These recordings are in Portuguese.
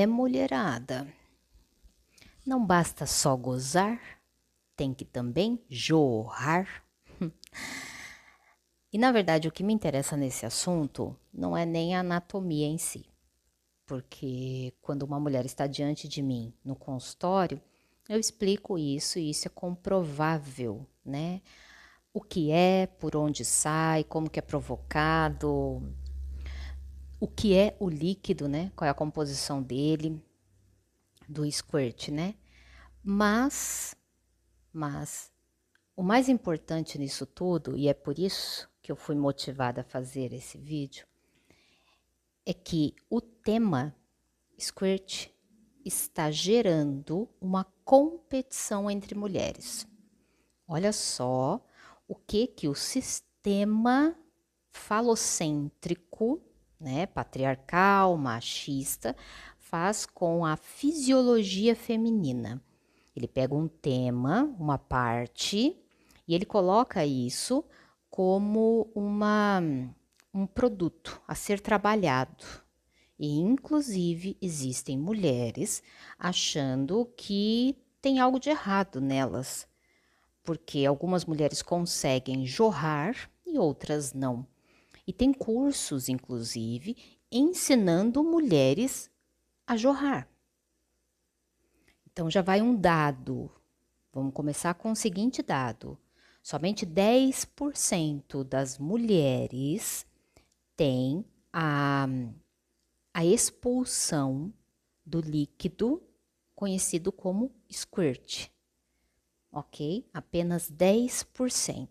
Mulherada, não basta só gozar, tem que também jorrar. E na verdade, o que me interessa nesse assunto não é nem a anatomia em si, porque quando uma mulher está diante de mim no consultório, eu explico isso e isso é comprovável, né? O que é, por onde sai, como que é provocado, o que é o líquido, né? Qual é a composição dele, do squirt, né? Mas o mais importante nisso tudo, e é por isso que eu fui motivada a fazer esse vídeo, é que o tema squirt está gerando uma competição entre mulheres. Olha só o que o sistema falocêntrico, né, patriarcal, machista, faz com a fisiologia feminina. Ele pega um tema, uma parte, e ele coloca isso como um produto a ser trabalhado. E, inclusive, existem mulheres achando que tem algo de errado nelas, porque algumas mulheres conseguem jorrar e outras não. E tem cursos, inclusive, ensinando mulheres a jorrar. Então já vai um dado. Vamos começar com o seguinte dado: somente 10% das mulheres têm a expulsão do líquido conhecido como squirt, ok? Apenas 10%.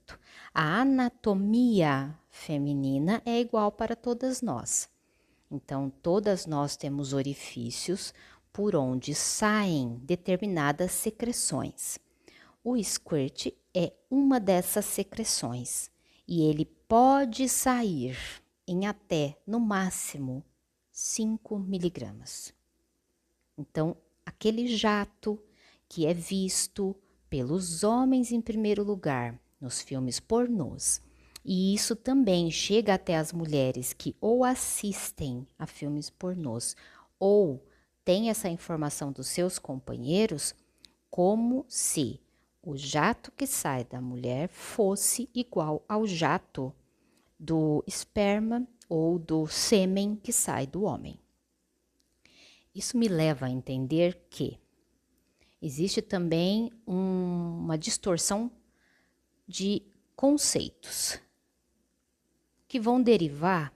A anatomia feminina é igual para todas nós. Então, todas nós temos orifícios por onde saem determinadas secreções. O squirt é uma dessas secreções e ele pode sair em até, no máximo, 5 miligramas. Então, aquele jato que é visto pelos homens em primeiro lugar nos filmes pornôs, e isso também chega até as mulheres que ou assistem a filmes pornôs ou têm essa informação dos seus companheiros, como se o jato que sai da mulher fosse igual ao jato do esperma ou do sêmen que sai do homem. Isso me leva a entender que existe também uma distorção de conceitos que vão derivar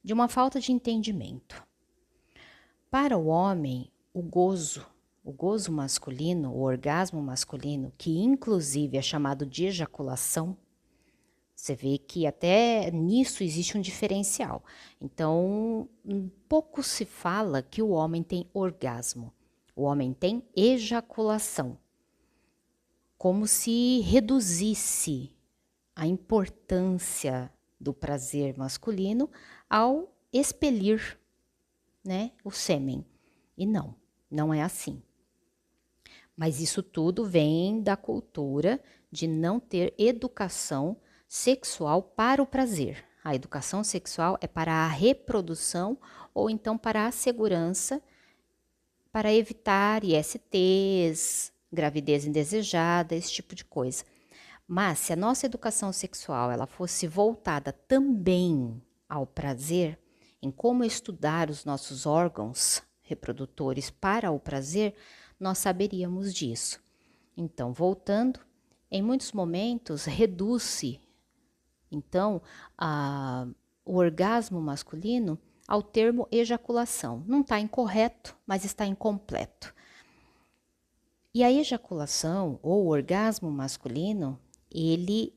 de uma falta de entendimento. Para o homem, o gozo masculino, o orgasmo masculino, que inclusive é chamado de ejaculação, você vê que até nisso existe um diferencial. Então, pouco se fala que o homem tem orgasmo. O homem tem ejaculação. Como se reduzisse a importância do prazer masculino ao expelir, né, o sêmen. E não é assim. Mas isso tudo vem da cultura de não ter educação sexual para o prazer. A educação sexual é para a reprodução ou então para a segurança, para evitar ISTs, gravidez indesejada, esse tipo de coisa. Mas se a nossa educação sexual ela fosse voltada também ao prazer, em como estudar os nossos órgãos reprodutores para o prazer, nós saberíamos disso. Então, voltando, em muitos momentos reduz-se então o orgasmo masculino ao termo ejaculação. Não está incorreto, mas está incompleto. E a ejaculação ou o orgasmo masculino, ele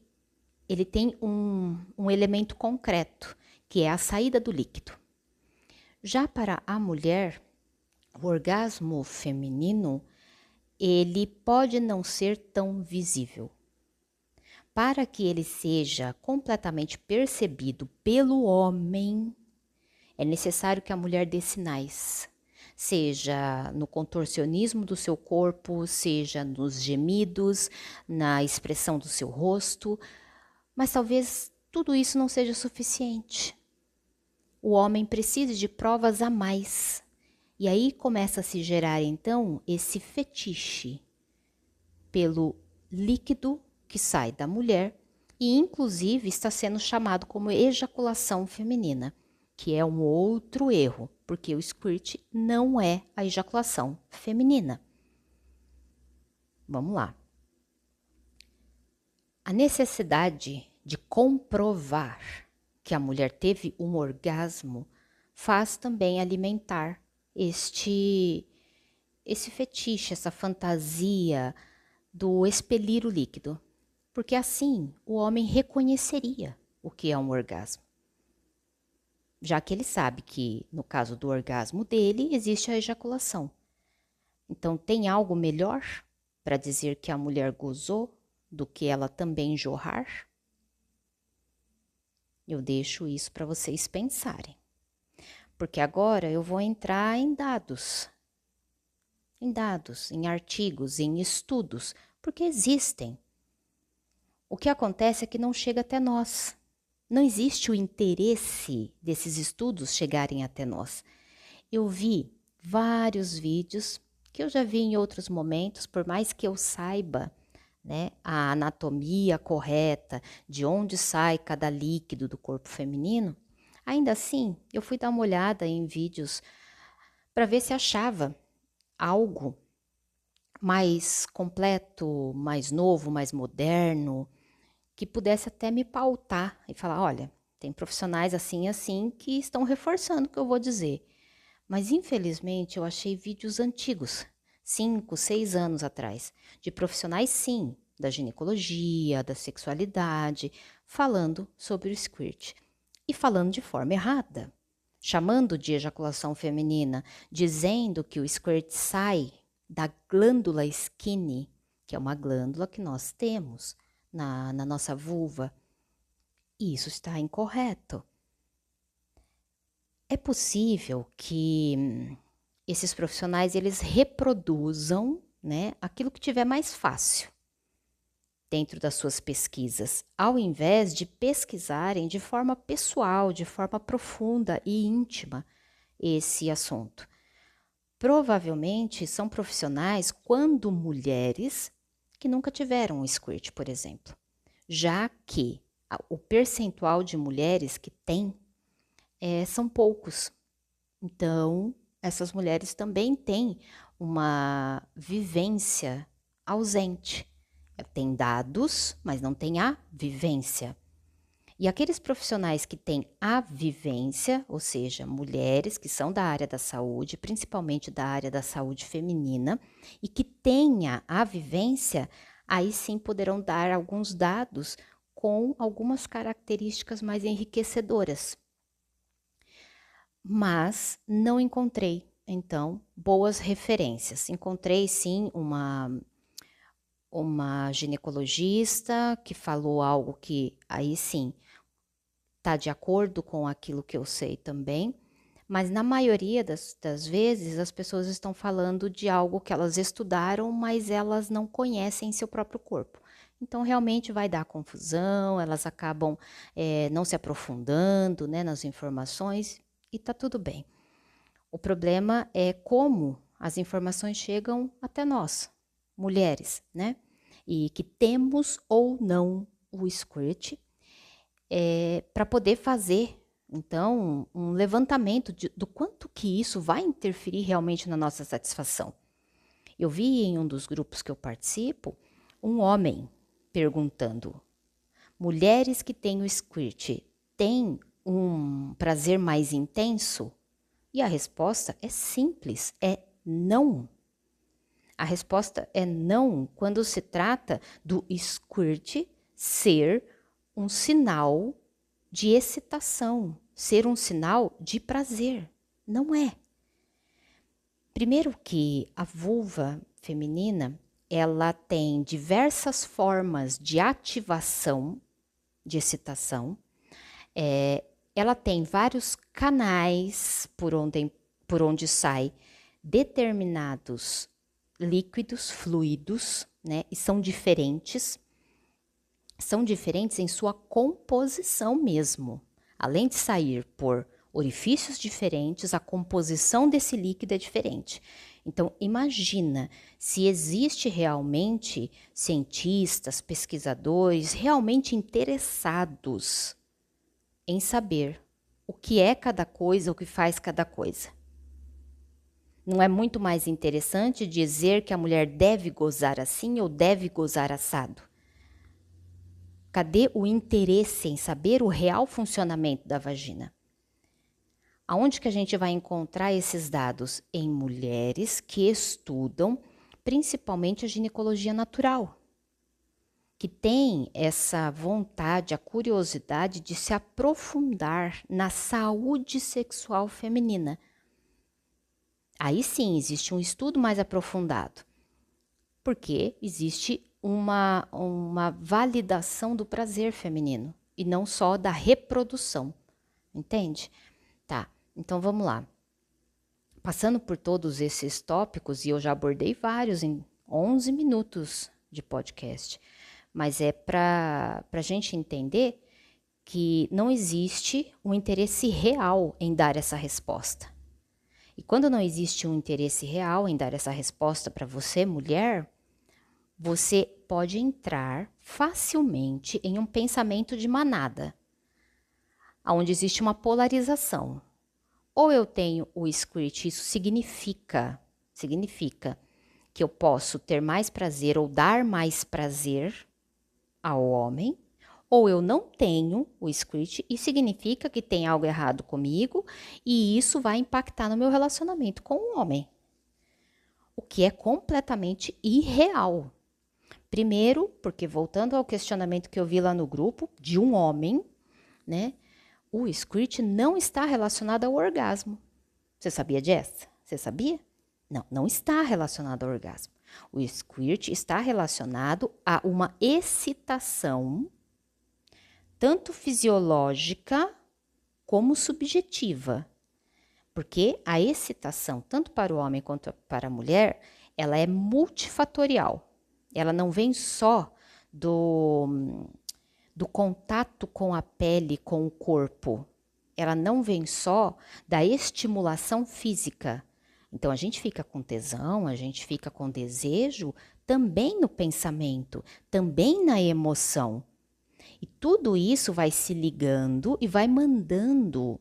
tem um elemento concreto, que é a saída do líquido. Já para a mulher, o orgasmo feminino, ele pode não ser tão visível. Para que ele seja completamente percebido pelo homem, é necessário que a mulher dê sinais, seja no contorcionismo do seu corpo, seja nos gemidos, na expressão do seu rosto, mas talvez tudo isso não seja suficiente. O homem precisa de provas a mais. E aí começa a se gerar então esse fetiche pelo líquido que sai da mulher e inclusive está sendo chamado como ejaculação feminina, que é um outro erro, porque o squirt não é a ejaculação feminina. Vamos lá. A necessidade de comprovar que a mulher teve um orgasmo faz também alimentar esse fetiche, essa fantasia do expelir o líquido, porque assim o homem reconheceria o que é um orgasmo, já que ele sabe que no caso do orgasmo dele existe a ejaculação. Então tem algo melhor para dizer que a mulher gozou do que ela também jorrar? Eu deixo isso para vocês pensarem, porque agora eu vou entrar em dados, em artigos, em estudos, porque existem. O que acontece é que não chega até nós. Não existe o interesse desses estudos chegarem até nós. Eu vi vários vídeos que eu já vi em outros momentos, por mais que eu saiba, né, a anatomia correta, de onde sai cada líquido do corpo feminino, ainda assim eu fui dar uma olhada em vídeos para ver se achava algo mais completo, mais novo, mais moderno, que pudesse até me pautar e falar, olha, tem profissionais assim e assim que estão reforçando o que eu vou dizer. Mas infelizmente eu achei vídeos antigos, 5, 6 anos atrás, de profissionais sim, da ginecologia, da sexualidade, falando sobre o squirt e falando de forma errada, chamando de ejaculação feminina, dizendo que o squirt sai da glândula skinny, que é uma glândula que nós temos na nossa vulva. E isso está incorreto. É possível que esses profissionais eles reproduzam, né, aquilo que tiver mais fácil dentro das suas pesquisas, ao invés de pesquisarem de forma pessoal, de forma profunda e íntima esse assunto. Provavelmente são profissionais, quando mulheres, que nunca tiveram um squirt, por exemplo, já que o percentual de mulheres que tem são poucos. Então, essas mulheres também têm uma vivência ausente. Tem dados, mas não tem a vivência. E aqueles profissionais que têm a vivência, ou seja, mulheres que são da área da saúde, principalmente da área da saúde feminina, e que tenha a vivência, aí sim poderão dar alguns dados com algumas características mais enriquecedoras. Mas não encontrei, então, boas referências. Encontrei sim uma ginecologista que falou algo que aí sim está de acordo com aquilo que eu sei também, mas na maioria das vezes as pessoas estão falando de algo que elas estudaram, mas elas não conhecem seu próprio corpo. Então realmente vai dar confusão, elas acabam não se aprofundando, né, nas informações e tá tudo bem. O problema é como as informações chegam até nós, mulheres, né? E que temos ou não o squirt, para poder fazer, então, um levantamento do quanto que isso vai interferir realmente na nossa satisfação. Eu vi em um dos grupos que eu participo, um homem perguntando, mulheres que têm o squirt têm um prazer mais intenso? E a resposta é simples, é não. A resposta é não quando se trata do squirt ser um sinal de excitação, ser um sinal de prazer. Não é. Primeiro que a vulva feminina, ela tem diversas formas de ativação, de excitação. Ela tem vários canais por onde sai determinados líquidos, fluidos, né? E são diferentes em sua composição mesmo. Além de sair por orifícios diferentes, a composição desse líquido é diferente. Então, imagina se existe realmente cientistas, pesquisadores realmente interessados em saber o que é cada coisa, o que faz cada coisa. Não é muito mais interessante dizer que a mulher deve gozar assim ou deve gozar assado? Cadê o interesse em saber o real funcionamento da vagina? Aonde que a gente vai encontrar esses dados? Em mulheres que estudam principalmente a ginecologia natural, que têm essa vontade, a curiosidade de se aprofundar na saúde sexual feminina. Aí sim existe um estudo mais aprofundado, porque existe uma validação do prazer feminino e não só da reprodução, entende? Tá, então vamos lá. Passando por todos esses tópicos, e eu já abordei vários em 11 minutos de podcast, mas é para a gente entender que não existe um interesse real em dar essa resposta. E quando não existe um interesse real em dar essa resposta para você, mulher, você pode entrar facilmente em um pensamento de manada, onde existe uma polarização. Ou eu tenho o squirt, isso significa que eu posso ter mais prazer ou dar mais prazer ao homem, ou eu não tenho o squirt e significa que tem algo errado comigo e isso vai impactar no meu relacionamento com o homem. O que é completamente irreal. Primeiro, porque voltando ao questionamento que eu vi lá no grupo de um homem, né? O squirt não está relacionado ao orgasmo. Você sabia dessa? Você sabia? Não, não está relacionado ao orgasmo. O squirt está relacionado a uma excitação, tanto fisiológica como subjetiva. Porque a excitação, tanto para o homem quanto para a mulher, ela é multifatorial. Ela não vem só do contato com a pele, com o corpo. Ela não vem só da estimulação física. Então, a gente fica com tesão, a gente fica com desejo também no pensamento, também na emoção. E tudo isso vai se ligando e vai mandando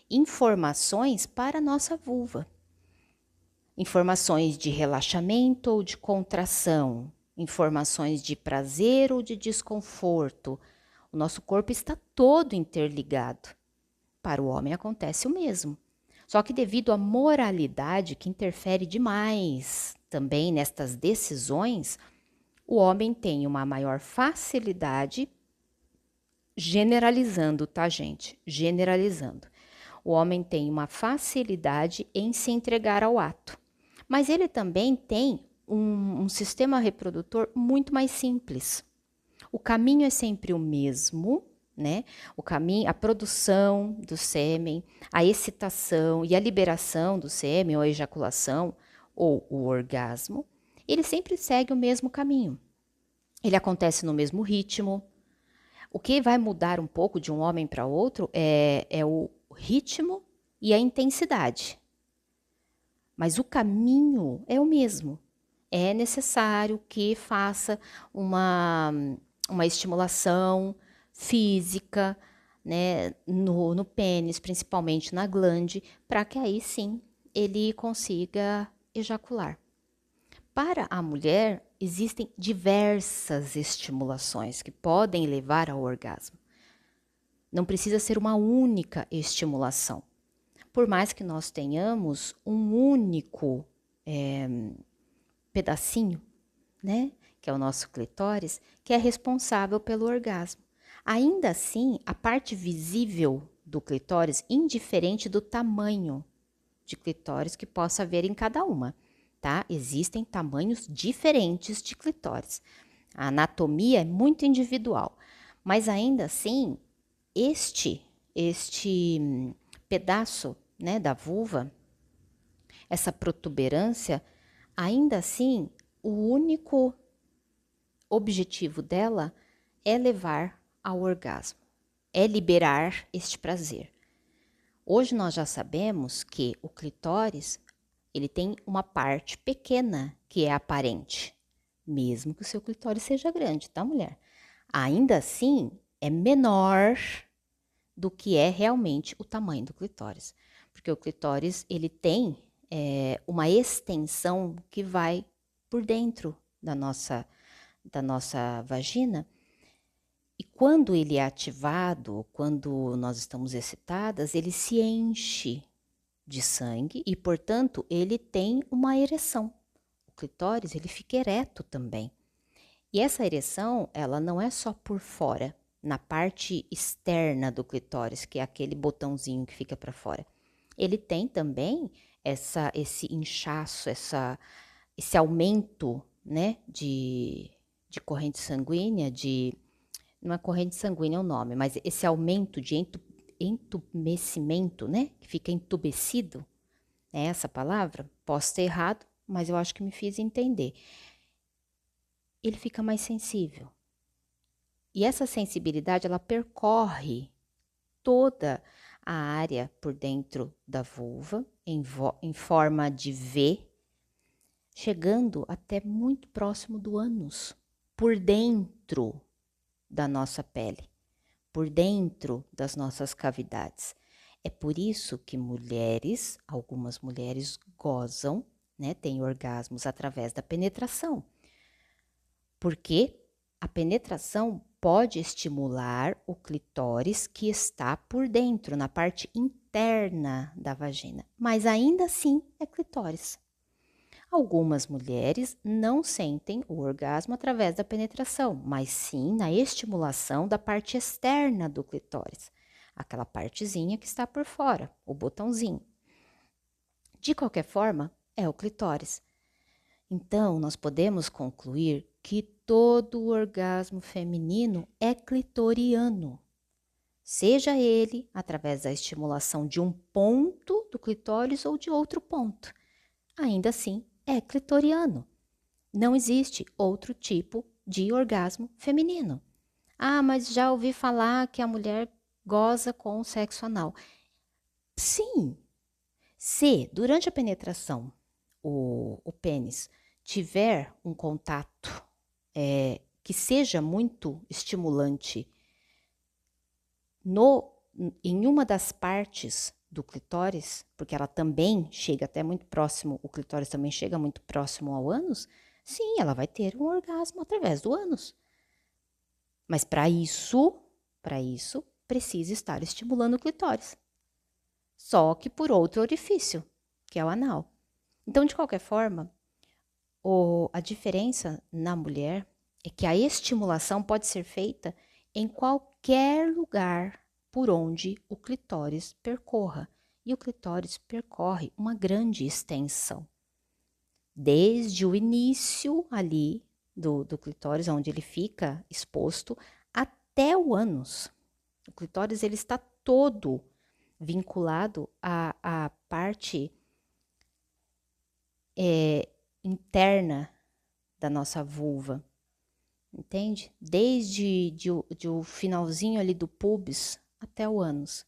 informações para a nossa vulva. Informações de relaxamento ou de contração, informações de prazer ou de desconforto. O nosso corpo está todo interligado. Para o homem acontece o mesmo. Só que devido à moralidade que interfere demais também nestas decisões, o homem tem uma maior facilidade, generalizando, tá, gente? Generalizando. O homem tem uma facilidade em se entregar ao ato. Mas ele também tem um sistema reprodutor muito mais simples. O caminho é sempre o mesmo, né? O caminho, a produção do sêmen, a excitação e a liberação do sêmen ou a ejaculação ou o orgasmo, ele sempre segue o mesmo caminho. Ele acontece no mesmo ritmo. O que vai mudar um pouco de um homem para outro é o ritmo e a intensidade. Mas o caminho é o mesmo. É necessário que faça uma estimulação física, né, no pênis, principalmente na glande, para que aí sim ele consiga ejacular. Para a mulher, existem diversas estimulações que podem levar ao orgasmo. Não precisa ser uma única estimulação. Por mais que nós tenhamos um único pedacinho, né, que é o nosso clitóris, que é responsável pelo orgasmo. Ainda assim, a parte visível do clitóris, indiferente do tamanho de clitóris que possa haver em cada uma, tá? Existem tamanhos diferentes de clitóris. A anatomia é muito individual, mas ainda assim, este pedaço, né, da vulva, essa protuberância, ainda assim, o único objetivo dela é levar ao orgasmo, é liberar este prazer. Hoje nós já sabemos que o clitóris, ele tem uma parte pequena que é aparente, mesmo que o seu clitóris seja grande, tá, mulher? Ainda assim, é menor do que é realmente o tamanho do clitóris. Porque o clitóris, ele tem uma extensão que vai por dentro da nossa vagina. E quando ele é ativado, quando nós estamos excitadas, ele se enche de sangue e, portanto, ele tem uma ereção. O clitóris, ele fica ereto também. E essa ereção, ela não é só por fora, na parte externa do clitóris, que é aquele botãozinho que fica para fora. Ele tem também esse inchaço, esse aumento, né, de corrente sanguínea, não é corrente sanguínea o nome, mas esse aumento de entumecimento, né, que fica entubecido, é essa palavra? Posso ter errado, mas eu acho que me fiz entender. Ele fica mais sensível. E essa sensibilidade, ela percorre toda a área por dentro da vulva, em forma de V, chegando até muito próximo do ânus, por dentro da nossa pele, por dentro das nossas cavidades. É por isso que algumas mulheres gozam, né, têm orgasmos através da penetração. Porque a penetração pode estimular o clitóris que está por dentro, na parte interna da vagina, mas ainda assim é clitóris. Algumas mulheres não sentem o orgasmo através da penetração, mas sim na estimulação da parte externa do clitóris, aquela partezinha que está por fora, o botãozinho. De qualquer forma, é o clitóris. Então, nós podemos concluir que todo o orgasmo feminino é clitoriano, seja ele através da estimulação de um ponto do clitóris ou de outro ponto. Ainda assim, é clitoriano. Não existe outro tipo de orgasmo feminino. Ah, mas já ouvi falar que a mulher goza com o sexo anal. Sim, se durante a penetração o pênis tiver um contato que seja muito estimulante em uma das partes do clitóris, porque ela também chega até muito próximo, o clitóris também chega muito próximo ao ânus, sim, ela vai ter um orgasmo através do ânus. Mas para isso, precisa estar estimulando o clitóris. Só que por outro orifício, que é o anal. Então, de qualquer forma, a diferença na mulher é que a estimulação pode ser feita em qualquer lugar por onde o clitóris percorra. E o clitóris percorre uma grande extensão. Desde o início ali do clitóris, onde ele fica exposto, até o ânus. O clitóris ele está todo vinculado à parte interna da nossa vulva, entende? Desde o finalzinho ali do pubis até o ânus.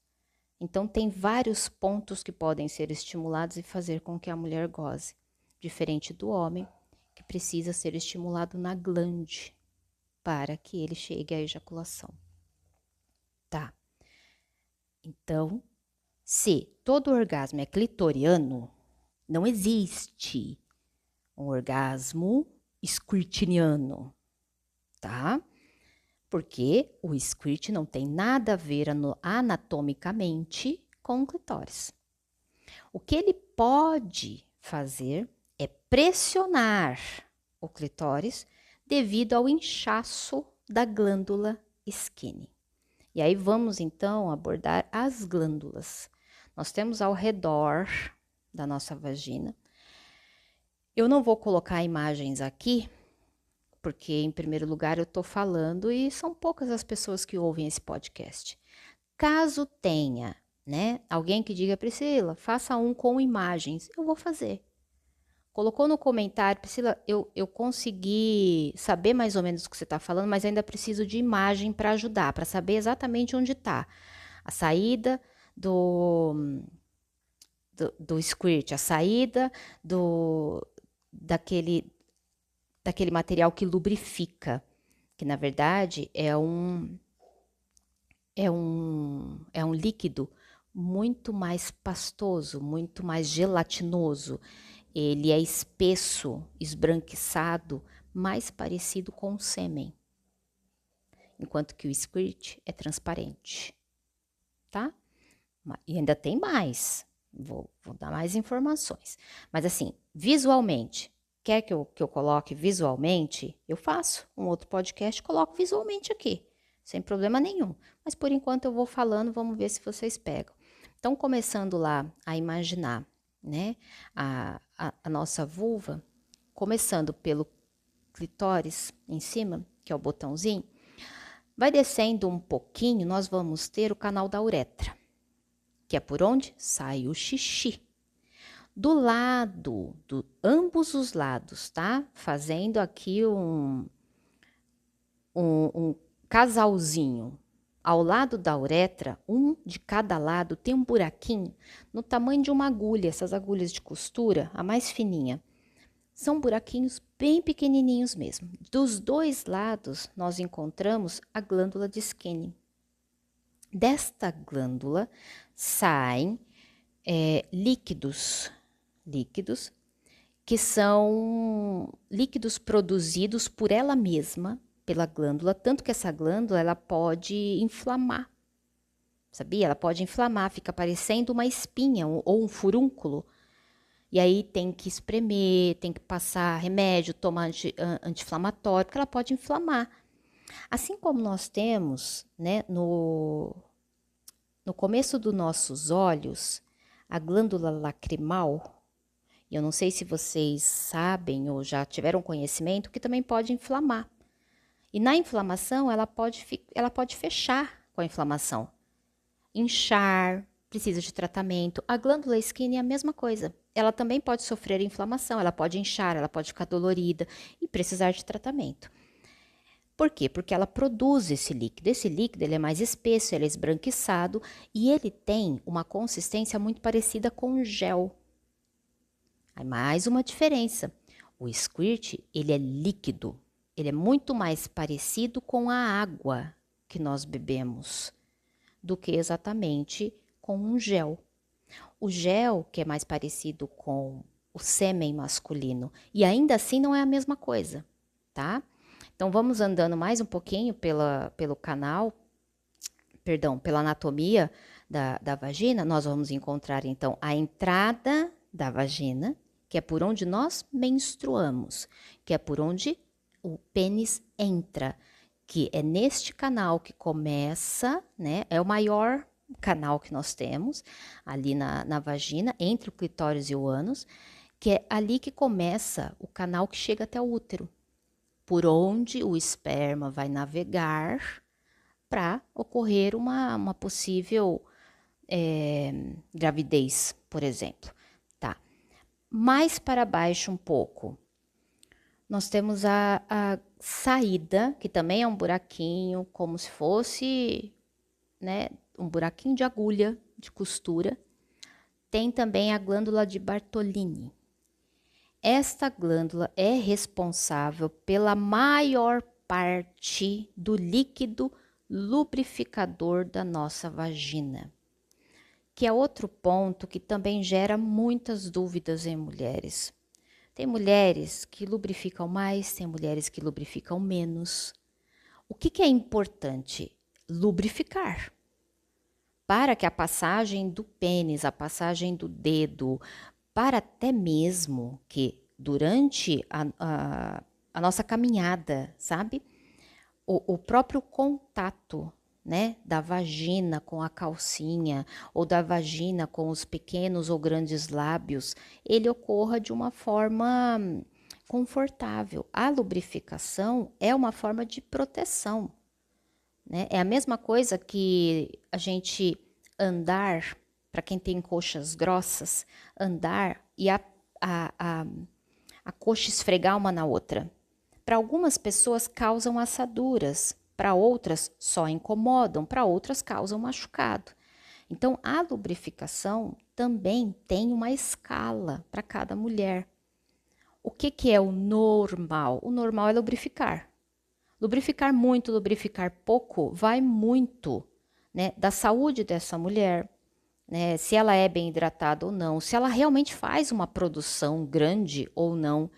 Então, tem vários pontos que podem ser estimulados e fazer com que a mulher goze, diferente do homem, que precisa ser estimulado na glande para que ele chegue à ejaculação. Tá? Então, se todo orgasmo é clitoriano, não existe um orgasmo squirtiniano, tá? Porque o squirt não tem nada a ver anatomicamente com o clitóris. O que ele pode fazer é pressionar o clitóris devido ao inchaço da glândula Skinny. E aí vamos então abordar as glândulas. Nós temos ao redor da nossa vagina. Eu não vou colocar imagens aqui, porque em primeiro lugar eu tô falando e são poucas as pessoas que ouvem esse podcast. Caso tenha, né, alguém que diga, Priscila, faça um com imagens, eu vou fazer. Colocou no comentário, Priscila, eu consegui saber mais ou menos o que você está falando, mas ainda preciso de imagem para ajudar, para saber exatamente onde está a saída do squirt, a saída daquele material que lubrifica, que na verdade é um líquido muito mais pastoso, muito mais gelatinoso. Ele é espesso, esbranquiçado, mais parecido com o sêmen, enquanto que o squirt é transparente, tá? E ainda tem mais, vou dar mais informações. Mas assim, visualmente, quer que eu coloque visualmente? Eu faço um outro podcast, coloco visualmente aqui, sem problema nenhum. Mas por enquanto eu vou falando, vamos ver se vocês pegam. Então, começando lá a imaginar, né, a nossa vulva, começando pelo clitóris em cima, que é o botãozinho, vai descendo um pouquinho, nós vamos ter o canal da uretra, que é por onde sai o xixi. Do lado, ambos os lados, tá? Fazendo aqui um casalzinho. Ao lado da uretra, um de cada lado, tem um buraquinho no tamanho de uma agulha, essas agulhas de costura, a mais fininha. São buraquinhos bem pequenininhos mesmo. Dos dois lados, nós encontramos a glândula de Skene. Desta glândula saem líquidos que são líquidos produzidos por ela mesma, pela glândula, tanto que essa glândula ela pode inflamar, sabia? Ela pode inflamar, fica parecendo uma espinha ou um furúnculo. E aí tem que espremer, tem que passar remédio, tomar anti-inflamatório, porque ela pode inflamar. Assim como nós temos, né, no começo dos nossos olhos, a glândula lacrimal, e eu não sei se vocês sabem ou já tiveram conhecimento, que também pode inflamar. E na inflamação, ela pode fechar com a inflamação. Inchar, precisa de tratamento. A glândula Skene é a mesma coisa. Ela também pode sofrer inflamação, ela pode inchar, ela pode ficar dolorida e precisar de tratamento. Por quê? Porque ela produz esse líquido. Esse líquido ele é mais espesso, ele é esbranquiçado e ele tem uma consistência muito parecida com gel. Aí mais uma diferença. O squirt, ele é líquido. Ele é muito mais parecido com a água que nós bebemos do que exatamente com um gel. O gel, que é mais parecido com o sêmen masculino, e ainda assim não é a mesma coisa, tá? Então vamos andando mais um pouquinho pelo canal, perdão, pela anatomia da vagina, nós vamos encontrar então a entrada da vagina, que é por onde nós menstruamos, que é por onde o pênis entra, que é neste canal que começa, né? É o maior canal que nós temos ali na vagina, entre o clitóris e o ânus, que é ali que começa o canal que chega até o útero, por onde o esperma vai navegar para ocorrer uma possível gravidez, por exemplo, tá? Mais para baixo um pouco, nós temos a saída, que também é um buraquinho, como se fosse, né, um buraquinho de agulha, de costura. Tem também a glândula de Bartolini. Esta glândula é responsável pela maior parte do líquido lubrificador da nossa vagina, que é outro ponto que também gera muitas dúvidas em mulheres. Tem mulheres que lubrificam mais, tem mulheres que lubrificam menos. O que é importante? Lubrificar. Para que a passagem do pênis, a passagem do dedo, para até mesmo que durante a nossa caminhada, sabe? O próprio contato, né, da vagina com a calcinha ou da vagina com os pequenos ou grandes lábios, ele ocorra de uma forma confortável. A lubrificação é uma forma de proteção, né? É a mesma coisa que a gente andar, para quem tem coxas grossas, andar e a coxa esfregar uma na outra. Para algumas pessoas causam assaduras, para outras só incomodam, para outras causam machucado. Então, a lubrificação também tem uma escala para cada mulher. O que, que é o normal? O normal é lubrificar. Lubrificar muito, lubrificar pouco, vai muito, né, da saúde dessa mulher, né, se ela é bem hidratada ou não, se ela realmente faz uma produção grande ou não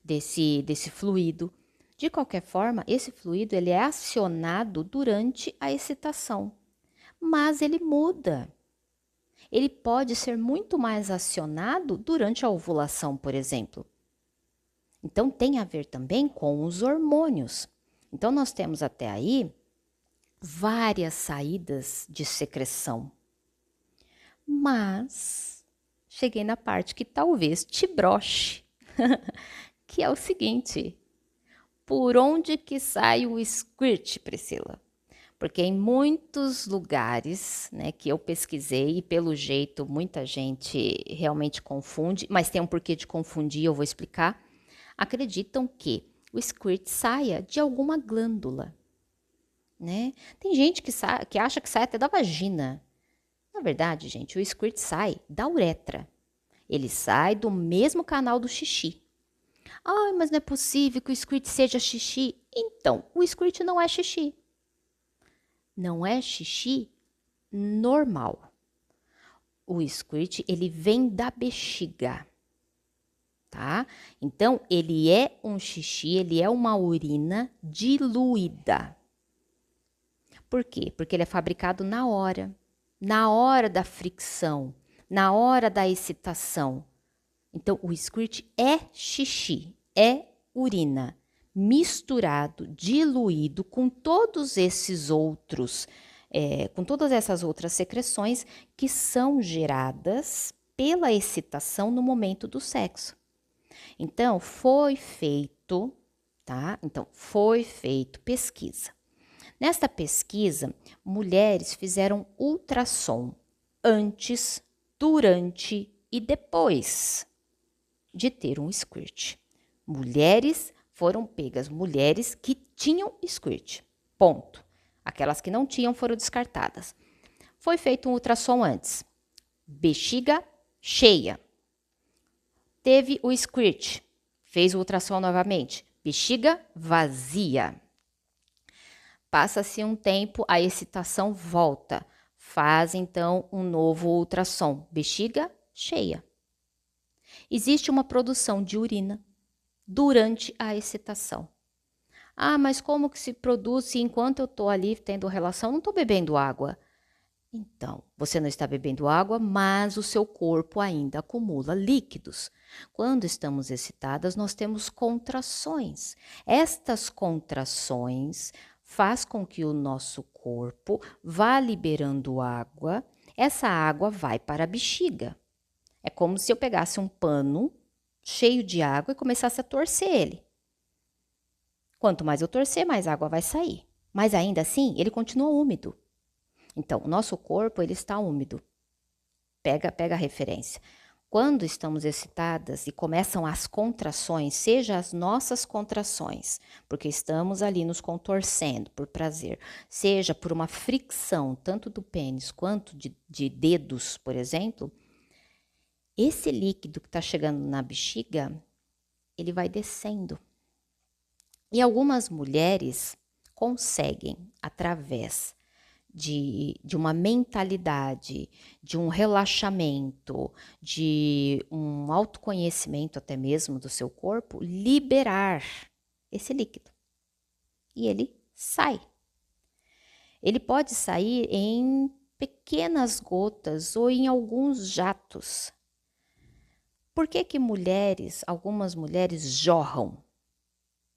desse fluido. De qualquer forma, esse fluido ele é acionado durante a excitação, mas ele muda. Ele pode ser muito mais acionado durante a ovulação, por exemplo. Então, tem a ver também com os hormônios. Então, nós temos até aí várias saídas de secreção. Mas cheguei na parte que talvez te broche, que é o seguinte: por onde que sai o squirt, Priscila? Porque em muitos lugares, né, que eu pesquisei, e pelo jeito muita gente realmente confunde, mas tem um porquê de confundir, eu vou explicar, acreditam que o squirt saia de alguma glândula, né? Tem gente que acha que sai até da vagina. Na verdade, gente, o squirt sai da uretra. Ele sai do mesmo canal do xixi. Ai, mas não é possível que o squirt seja xixi. Então, o squirt não é xixi. Não é xixi normal. O squirt, ele vem da bexiga, tá? Então, ele é um xixi, ele é uma urina diluída. Por quê? Porque ele é fabricado na hora da fricção, na hora da excitação. Então, o squirt é xixi, é urina, misturado, diluído com todos esses outros, com todas essas outras secreções que são geradas pela excitação no momento do sexo. Então, foi feito, tá? Então, foi feito pesquisa. Nesta pesquisa, mulheres fizeram ultrassom antes, durante e depois de ter um squirt. Mulheres foram pegas, mulheres que tinham squirt. Ponto. Aquelas que não tinham foram descartadas. Foi feito um ultrassom antes. Bexiga cheia. Teve o squirt. Fez o ultrassom novamente. Bexiga vazia. Passa-se um tempo, a excitação volta. Faz então um novo ultrassom. Bexiga cheia. Existe uma produção de urina durante a excitação. Ah, mas como que se produz se enquanto eu estou ali tendo relação, não estou bebendo água? Então, você não está bebendo água, mas o seu corpo ainda acumula líquidos. Quando estamos excitadas, nós temos contrações. Estas contrações faz com que o nosso corpo vá liberando água. Essa água vai para a bexiga. É como se eu pegasse um pano cheio de água e começasse a torcer ele. Quanto mais eu torcer, mais água vai sair. Mas ainda assim, ele continua úmido. Então, o nosso corpo, ele está úmido. Pega a referência. Quando estamos excitadas e começam as contrações, seja as nossas contrações, porque estamos ali nos contorcendo por prazer, seja por uma fricção, tanto do pênis quanto de dedos, por exemplo, esse líquido que está chegando na bexiga, ele vai descendo. E algumas mulheres conseguem, através de uma mentalidade, de um relaxamento, de um autoconhecimento até mesmo do seu corpo, liberar esse líquido. E ele sai. Ele pode sair em pequenas gotas ou em alguns jatos. Por que que algumas mulheres jorram?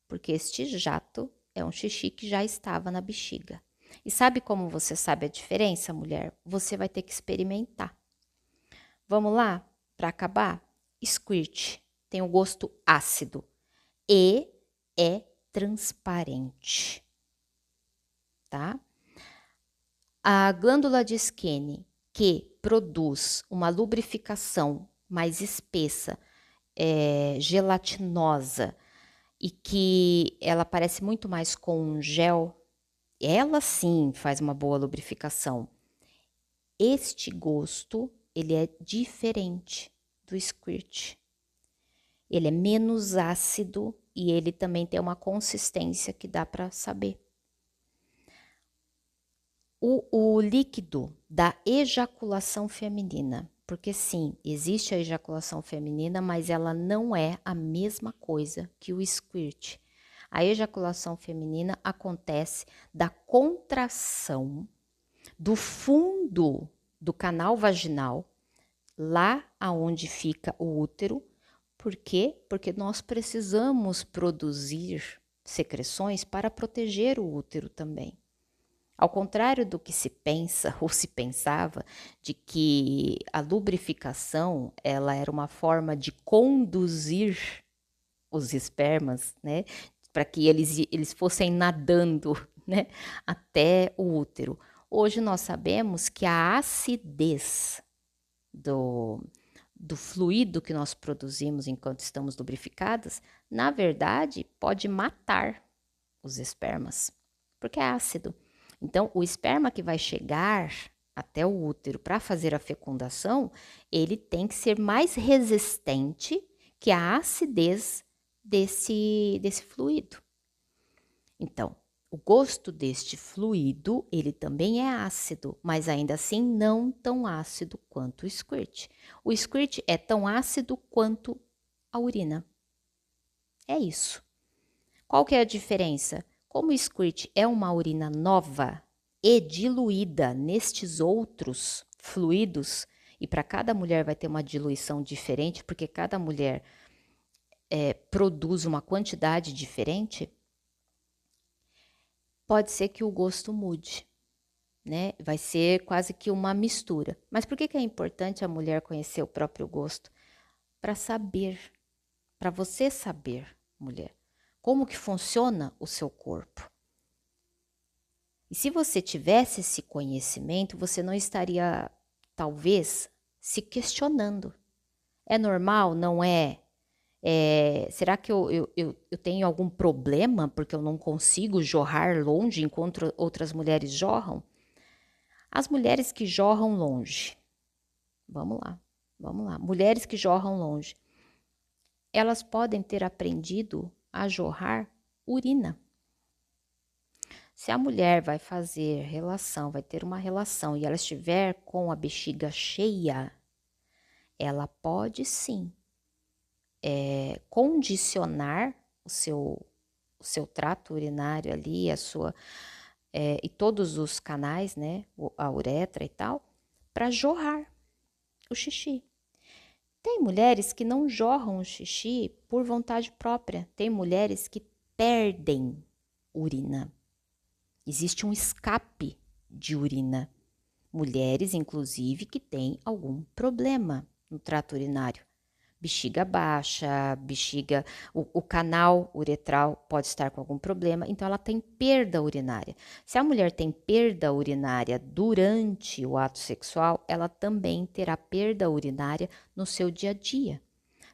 Porque este jato é um xixi que já estava na bexiga. E sabe como você sabe a diferença, mulher? Você vai ter que experimentar. Vamos lá? Para acabar? Squirt tem o gosto ácido e é transparente, tá? A glândula de Skene, que produz uma lubrificação mais espessa, gelatinosa, e que ela parece muito mais com um gel, ela sim faz uma boa lubrificação. este gosto, ele é diferente do squirt. Ele é menos ácido e ele também tem uma consistência que dá para saber. O líquido da ejaculação feminina, porque sim, existe a ejaculação feminina, mas ela não é a mesma coisa que o squirt. A ejaculação feminina acontece da contração do fundo do canal vaginal, lá aonde fica o útero. Por quê? Porque nós precisamos produzir secreções para proteger o útero também. Ao contrário do que se pensa ou se pensava, de que a lubrificação ela era uma forma de conduzir os espermas, né, para que eles fossem nadando, né, até o útero. Hoje nós sabemos que a acidez do fluido que nós produzimos enquanto estamos lubrificadas, na verdade, pode matar os espermas, porque é ácido. Então, o esperma que vai chegar até o útero para fazer a fecundação, ele tem que ser mais resistente que a acidez desse fluido. Então, o gosto deste fluido, ele também é ácido, mas ainda assim não tão ácido quanto o squirt. O squirt é tão ácido quanto a urina. É isso. Qual que é a diferença? Como o squirt é uma urina nova e diluída nestes outros fluidos, e para cada mulher vai ter uma diluição diferente, porque cada mulher produz uma quantidade diferente, pode ser que o gosto mude, né? Vai ser quase que uma mistura. Mas por que é importante a mulher conhecer o próprio gosto? Para saber, para você saber, mulher, como que funciona o seu corpo. E se você tivesse esse conhecimento, você não estaria, talvez, se questionando. É normal? Não é? Será que eu tenho algum problema porque eu não consigo jorrar longe enquanto outras mulheres jorram? As mulheres que jorram longe, vamos lá. Mulheres que jorram longe, elas podem ter aprendido a jorrar urina. Se a mulher vai fazer relação, vai ter uma relação e ela estiver com a bexiga cheia, ela pode sim condicionar o seu trato urinário ali, e todos os canais, né, a uretra e tal, para jorrar o xixi. Tem mulheres que não jorram o xixi por vontade própria. Tem mulheres que perdem urina. Existe um escape de urina. Mulheres, inclusive, que têm algum problema no trato urinário. Bexiga baixa, o canal uretral pode estar com algum problema, então ela tem perda urinária. Se a mulher tem perda urinária durante o ato sexual, ela também terá perda urinária no seu dia a dia.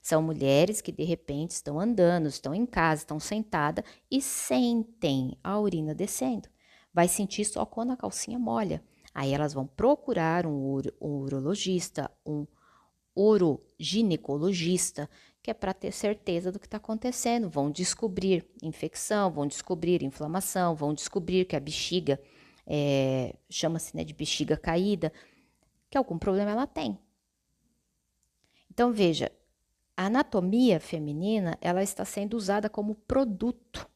São mulheres que de repente estão andando, estão em casa, estão sentadas e sentem a urina descendo. Vai sentir só quando a calcinha molha. Aí elas vão procurar um urologista, um uroginecologista, que é para ter certeza do que está acontecendo. Vão descobrir infecção, vão descobrir inflamação, vão descobrir que a bexiga, chama-se, né, de bexiga caída, que algum problema ela tem. Então, veja, a anatomia feminina, ela está sendo usada como produto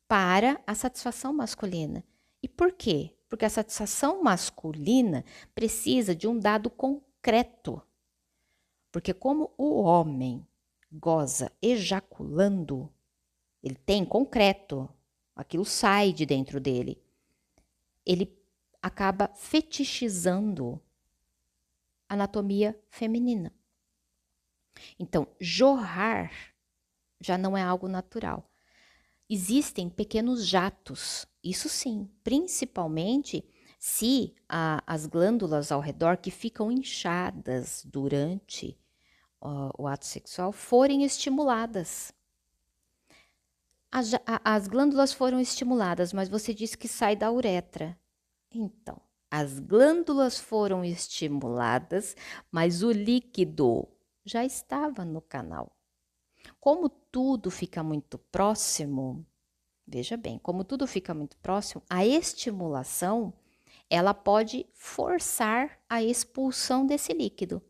para a satisfação masculina. E por quê? Porque a satisfação masculina precisa de um dado concreto. Porque como o homem goza ejaculando, ele tem concreto, aquilo sai de dentro dele. Ele acaba fetichizando a anatomia feminina. Então, jorrar já não é algo natural. Existem pequenos jatos, isso sim, principalmente se as glândulas ao redor que ficam inchadas durante o ato sexual forem estimuladas. As glândulas foram estimuladas, mas você disse que sai da uretra. Então, As glândulas foram estimuladas, mas o líquido já estava no canal. Como tudo fica muito próximo, veja bem, como tudo fica muito próximo, a estimulação, ela pode forçar a expulsão desse líquido.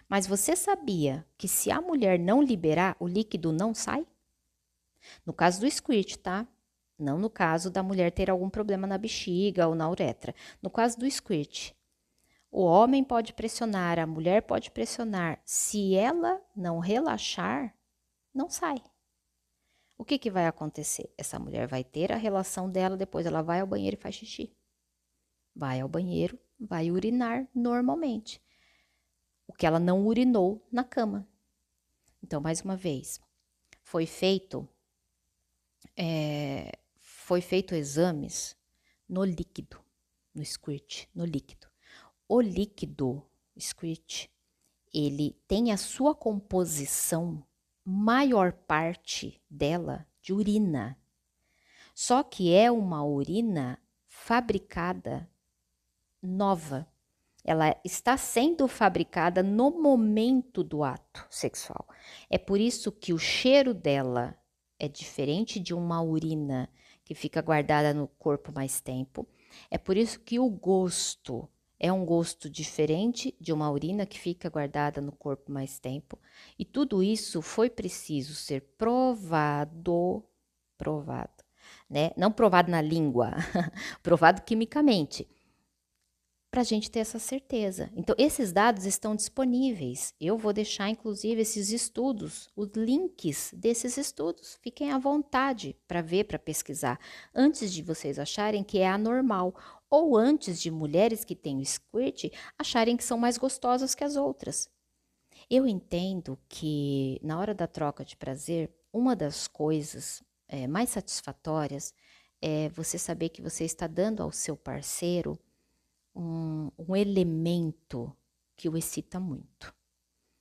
Mas você sabia que se a mulher não liberar, o líquido não sai? No caso do squirt, tá? Não no caso da mulher ter algum problema na bexiga ou na uretra. No caso do squirt, o homem pode pressionar, a mulher pode pressionar. Se ela não relaxar, não sai. O que que vai acontecer? Essa mulher vai ter a relação dela, depois ela vai ao banheiro e faz xixi. Vai ao banheiro, vai urinar normalmente. O que ela não urinou na cama. Então, mais uma vez, foi feito exames no líquido, no squirt, no líquido. O líquido squirt, ele tem a sua composição, maior parte dela, de urina. Só que é uma urina fabricada nova. Ela está sendo fabricada no momento do ato sexual. É por isso que o cheiro dela é diferente de uma urina que fica guardada no corpo mais tempo. É por isso que o gosto é um gosto diferente de uma urina que fica guardada no corpo mais tempo. E tudo isso foi preciso ser provado, né? Não provado na língua, provado quimicamente, para a gente ter essa certeza. Então, esses dados estão disponíveis. Eu vou deixar, inclusive, esses estudos, os links desses estudos. Fiquem à vontade para ver, para pesquisar, antes de vocês acharem que é anormal, ou antes de mulheres que têm o squirt acharem que são mais gostosas que as outras. Eu entendo que, na hora da troca de prazer, uma das coisas mais satisfatórias é você saber que você está dando ao seu parceiro um elemento que o excita muito.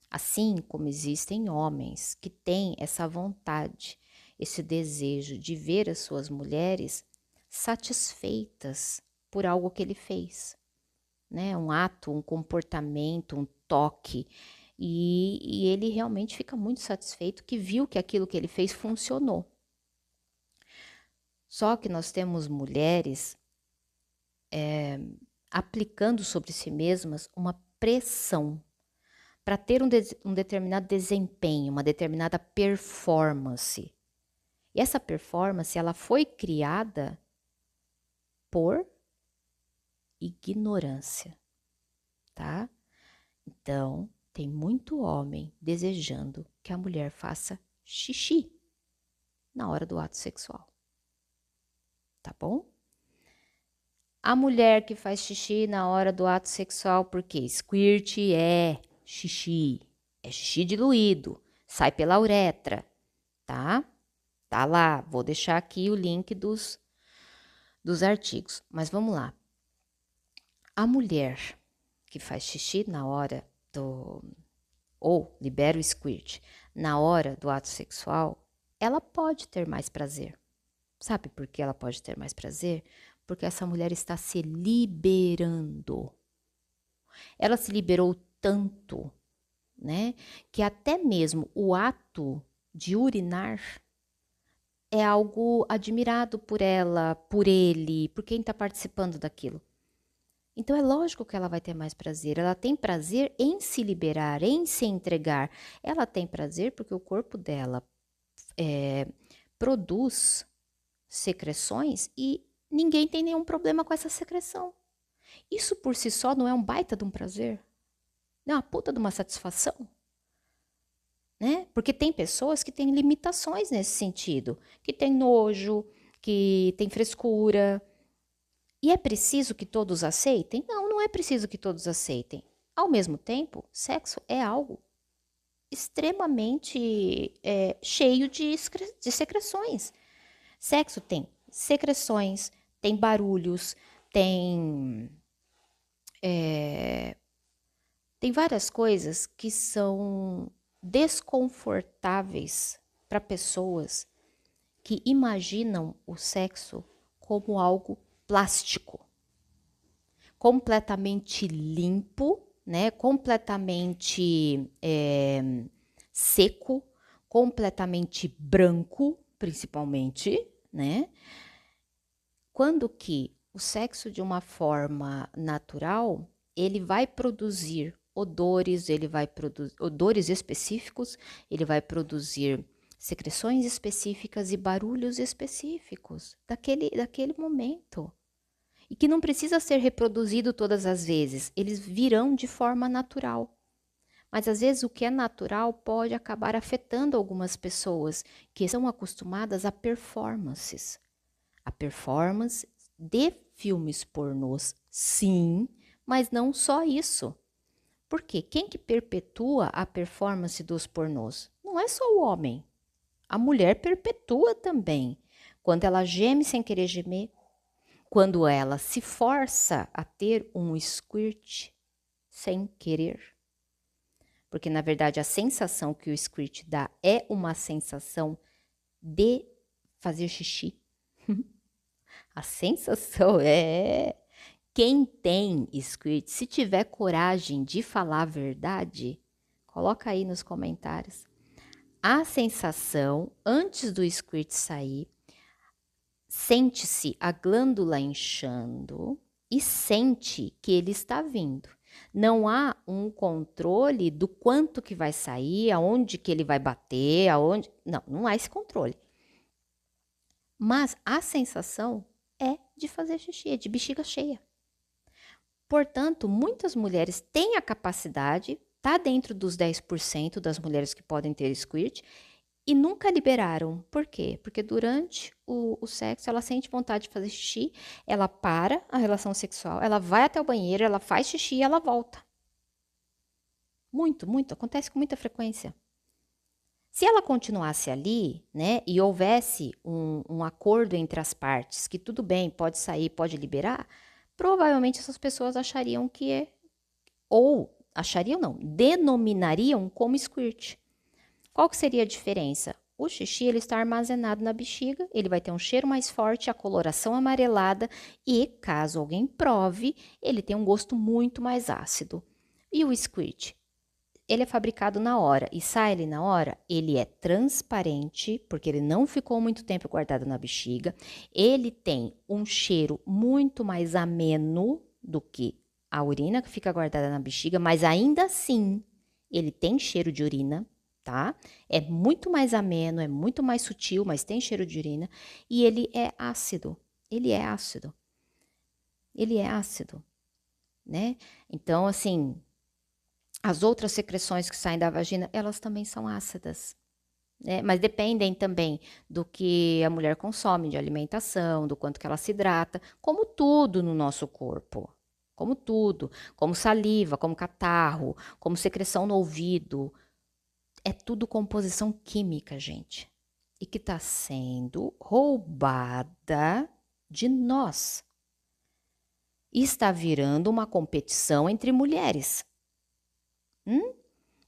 Assim como existem homens que têm essa vontade, esse desejo de ver as suas mulheres satisfeitas por algo que ele fez, né? Um ato, um comportamento, um toque. E ele realmente fica muito satisfeito que viu que aquilo que ele fez funcionou. Só que nós temos mulheres aplicando sobre si mesmas uma pressão para ter um determinado desempenho, uma determinada performance. E essa performance, ela foi criada por ignorância, tá? Então, tem muito homem desejando que a mulher faça xixi na hora do ato sexual, tá bom? A mulher que faz xixi na hora do ato sexual, porque squirt é xixi diluído, sai pela uretra, tá? Tá lá, vou deixar aqui o link dos artigos, mas vamos lá. A mulher que faz xixi na hora ou libera o squirt na hora do ato sexual, ela pode ter mais prazer. Sabe por que ela pode ter mais prazer? Porque essa mulher está se liberando. Ela se liberou tanto, né, que até mesmo o ato de urinar é algo admirado por ela, por ele, por quem está participando daquilo. Então é lógico que ela vai ter mais prazer. Ela tem prazer em se liberar, em se entregar. Ela tem prazer porque o corpo dela produz secreções e ninguém tem nenhum problema com essa secreção. Isso por si só não é um baita de um prazer? Não é uma puta de uma satisfação? Né? Porque tem pessoas que têm limitações nesse sentido, que tem nojo, que tem frescura. E é preciso que todos aceitem? Não, não é preciso que todos aceitem. Ao mesmo tempo, sexo é algo extremamente cheio de secreções. Sexo tem secreções, tem barulhos, tem várias coisas que são desconfortáveis para pessoas que imaginam o sexo como algo plástico, completamente limpo, né? Completamente seco, completamente branco, principalmente, né? Quando que o sexo de uma forma natural, ele vai produzir odores, ele vai produzir odores específicos, ele vai produzir secreções específicas e barulhos específicos daquele momento. E que não precisa ser reproduzido todas as vezes, eles virão de forma natural. Mas às vezes o que é natural pode acabar afetando algumas pessoas que são acostumadas a performances. A performance de filmes pornôs, sim, mas não só isso. Porque quem que perpetua a performance dos pornôs? Não é só o homem. A mulher perpetua também. Quando ela geme sem querer gemer, quando ela se força a ter um squirt sem querer. Porque, na verdade, a sensação que o squirt dá é uma sensação de fazer xixi. A sensação é... Quem tem squirt, se tiver coragem de falar a verdade, coloca aí nos comentários. A sensação, antes do squirt sair, sente-se a glândula inchando e sente que ele está vindo. Não há um controle do quanto que vai sair, aonde que ele vai bater, aonde... Não há esse controle. Mas a sensação é de fazer xixi, é de bexiga cheia. Portanto, muitas mulheres têm a capacidade, tá dentro dos 10% das mulheres que podem ter squirt, e nunca liberaram. Por quê? Porque durante o sexo ela sente vontade de fazer xixi, ela para a relação sexual, ela vai até o banheiro, ela faz xixi e ela volta. Muito, muito, acontece com muita frequência. Se ela continuasse ali, né, e houvesse um acordo entre as partes, que tudo bem, pode sair, pode liberar, provavelmente essas pessoas achariam que é, ou achariam não, denominariam como squirt. Qual que seria a diferença? O xixi ele está armazenado na bexiga, ele vai ter um cheiro mais forte, a coloração amarelada e, caso alguém prove, ele tem um gosto muito mais ácido. E o squirt? Ele é fabricado na hora e sai ele na hora, ele é transparente, porque ele não ficou muito tempo guardado na bexiga. Ele tem um cheiro muito mais ameno do que a urina que fica guardada na bexiga, mas ainda assim, ele tem cheiro de urina, tá? É muito mais ameno, é muito mais sutil, mas tem cheiro de urina. E ele é ácido. Ele é ácido. Ele é ácido, né? Então, assim, as outras secreções que saem da vagina, elas também são ácidas, né? Mas dependem também do que a mulher consome de alimentação, do quanto que ela se hidrata, como tudo no nosso corpo. Como tudo, como saliva, como catarro, como secreção no ouvido. É tudo composição química, gente. E que está sendo roubada de nós. E está virando uma competição entre mulheres.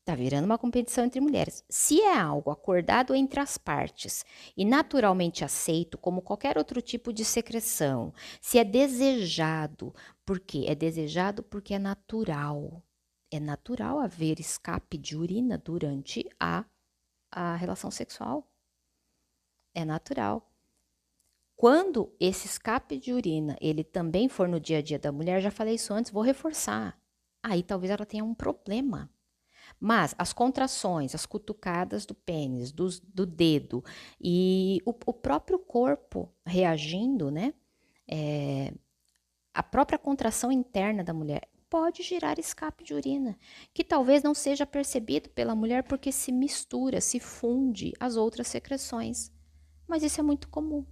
Tá virando uma competição entre mulheres. Se é algo acordado entre as partes e naturalmente aceito como qualquer outro tipo de secreção, se é desejado, por quê? É desejado porque é natural. É natural haver escape de urina durante a relação sexual. É natural. Quando esse escape de urina, ele também for no dia a dia da mulher, já falei isso antes, vou reforçar. Aí talvez ela tenha um problema. Mas as contrações, as cutucadas do pênis, do dedo e o próprio corpo reagindo, né? A própria contração interna da mulher pode gerar escape de urina, que talvez não seja percebido pela mulher porque se mistura, se funde às outras secreções. Mas isso é muito comum.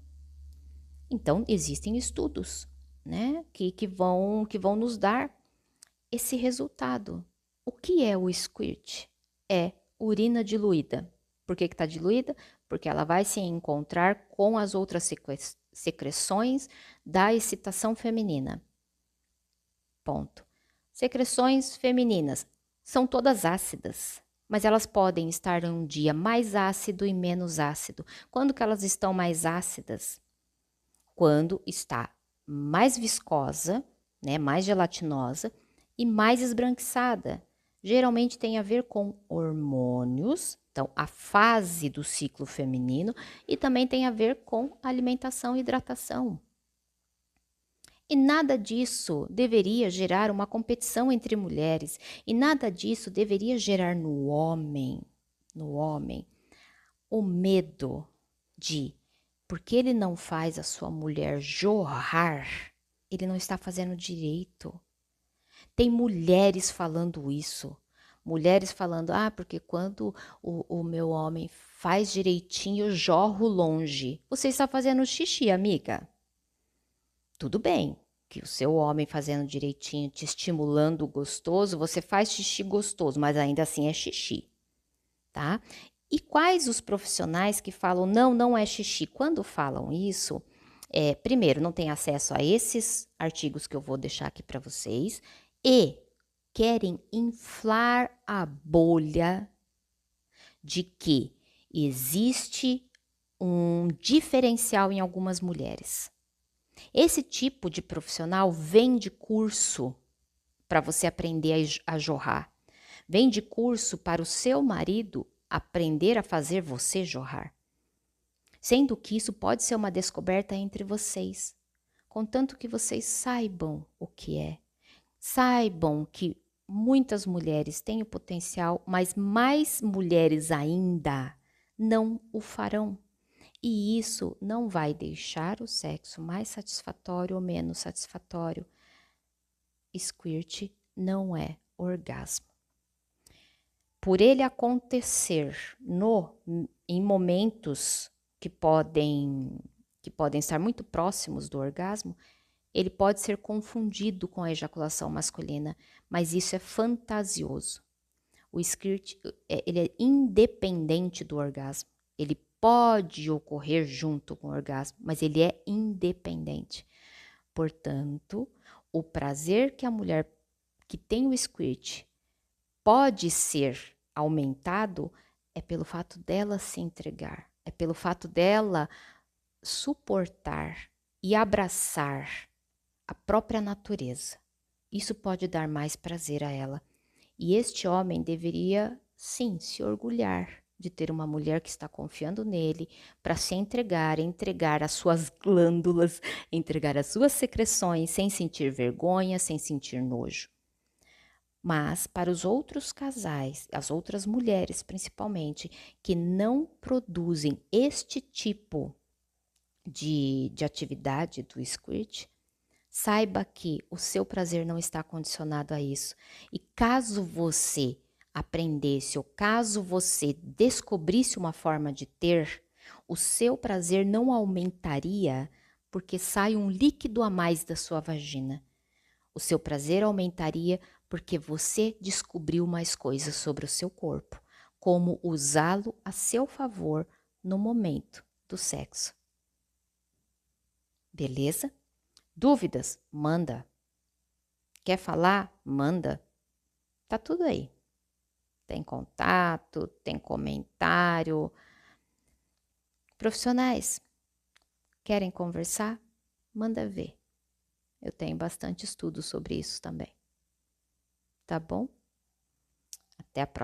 Então, existem estudos, né, que vão nos dar esse resultado. O que é o squirt? É urina diluída. Por que está diluída? Porque ela vai se encontrar com as outras secreções da excitação feminina. Ponto. Secreções femininas são todas ácidas, mas elas podem estar um dia mais ácido e menos ácido. Quando que elas estão mais ácidas? Quando está mais viscosa, né? Mais gelatinosa e mais esbranquiçada. Geralmente tem a ver com hormônios, então a fase do ciclo feminino, e também tem a ver com alimentação e hidratação. E nada disso deveria gerar uma competição entre mulheres, e nada disso deveria gerar no homem, o medo de, porque ele não faz a sua mulher jorrar, ele não está fazendo direito. Tem mulheres falando isso. Mulheres falando, porque quando o meu homem faz direitinho, eu jorro longe. Você está fazendo xixi, amiga. Tudo bem que o seu homem fazendo direitinho, te estimulando gostoso, você faz xixi gostoso, mas ainda assim é xixi, tá? E quais os profissionais que falam, não é xixi? Quando falam isso, primeiro, não tem acesso a esses artigos que eu vou deixar aqui para vocês e querem inflar a bolha de que existe um diferencial em algumas mulheres. Esse tipo de profissional vende curso para você aprender a jorrar. Vende curso para o seu marido aprender a fazer você jorrar. Sendo que isso pode ser uma descoberta entre vocês, contanto que vocês saibam o que é. Saibam que muitas mulheres têm o potencial, mas mais mulheres ainda não o farão. E isso não vai deixar o sexo mais satisfatório ou menos satisfatório. Squirt não é orgasmo. Por ele acontecer em momentos que podem estar muito próximos do orgasmo, ele pode ser confundido com a ejaculação masculina, mas isso é fantasioso. O squirt, ele é independente do orgasmo. Ele pode ocorrer junto com o orgasmo, mas ele é independente. Portanto, o prazer que a mulher que tem o squirt pode ser aumentado é pelo fato dela se entregar, é pelo fato dela suportar e abraçar a própria natureza. Isso pode dar mais prazer a ela. E este homem deveria, sim, se orgulhar de ter uma mulher que está confiando nele para se entregar as suas glândulas, entregar as suas secreções, sem sentir vergonha, sem sentir nojo. Mas para os outros casais, as outras mulheres principalmente, que não produzem este tipo de atividade do squirt, saiba que o seu prazer não está condicionado a isso. E caso você aprendesse ou caso você descobrisse uma forma de ter, o seu prazer não aumentaria porque sai um líquido a mais da sua vagina. O seu prazer aumentaria porque você descobriu mais coisas sobre o seu corpo, como usá-lo a seu favor no momento do sexo. Beleza? Dúvidas? Manda. Quer falar? Manda. Tá tudo aí. Tem contato, tem comentário. Profissionais, querem conversar? Manda ver. Eu tenho bastante estudo sobre isso também. Tá bom? Até a próxima.